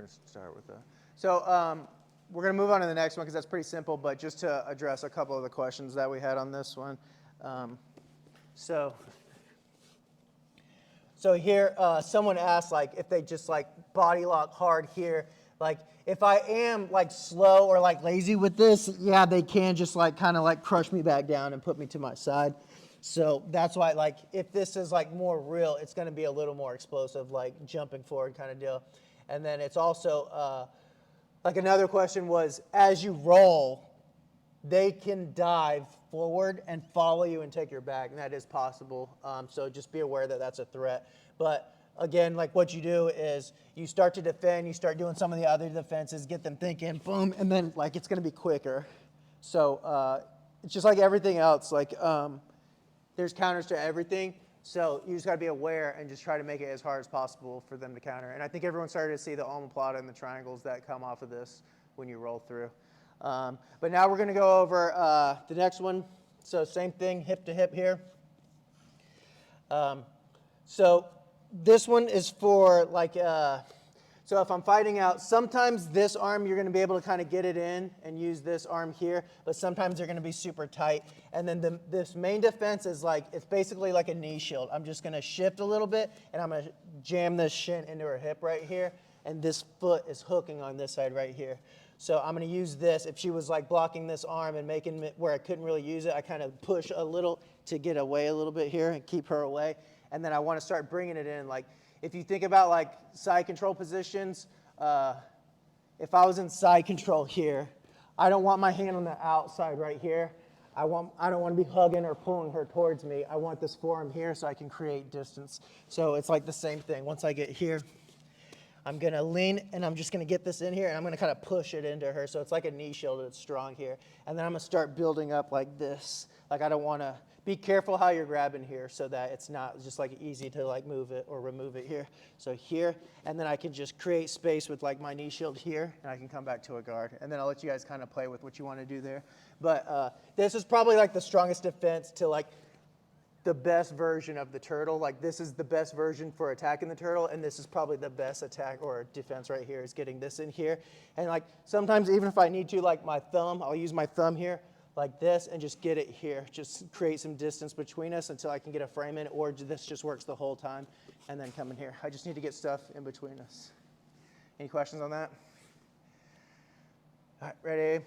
going to start with that. So we're going to move on to the next one because that's pretty simple, but just to address a couple of the questions that we had on this one. So here, someone asked, like, if they just, like, body lock hard here. Like, if I am, like, slow or, like, lazy with this, yeah, they can just, like, kind of, like, crush me back down and put me to my side. So that's why, like, if this is, like, more real, it's going to be a little more explosive, like, jumping forward kind of deal. And then it's also, like, another question was, as you roll, they can dive forward and follow you and take your back, and that is possible. So just be aware that that's a threat. But again, like what you do is you start to defend, you start doing some of the other defenses, get them thinking, boom, and then like it's going to be quicker. So it's just like everything else. Like there's counters to everything. So you just got to be aware and just try to make it as hard as possible for them to counter. And I think everyone started to see the omoplata and the triangles that come off of this when you roll through. But now we're going to go over the next one. So same thing, hip to hip here. So this one is for like, so if I'm fighting out, sometimes this arm you're going to be able to kind of get it in and use this arm here, but sometimes they're going to be super tight. And then this main defense is like, it's basically like a knee shield. I'm just going to shift a little bit, and I'm going to jam this shin into her hip right here, and this foot is hooking on this side right here. So I'm going to use this. If she was like blocking this arm and making it where I couldn't really use it, I kind of push a little to get away a little bit here and keep her away. And then I want to start bringing it in. Like if you think about like side control positions, if I was in side control here, I don't want my hand on the outside right here. I don't want to be hugging or pulling her towards me. I want this forearm here so I can create distance. So it's like the same thing. Once I get here, I'm going to lean, and I'm just going to get this in here, and I'm going to kind of push it into her. So it's like a knee shield that's strong here. And then I'm going to start building up like this. Like I don't want to be careful how you're grabbing here so that it's not just like easy to like move it or remove it here. So here, and then I can just create space with like my knee shield here, and I can come back to a guard. And then I'll let you guys kind of play with what you want to do there. But this is probably like the strongest defense to like the best version of the turtle. Like this is the best version for attacking the turtle, and this is probably the best attack or defense right here is getting this in here. And like sometimes even if I need to, like my thumb, I'll use my thumb here like this and just get it here. Just create some distance between us until I can get a frame in, or this just works the whole time and then come in here. I just need to get stuff in between us. Any questions on that? All right, ready?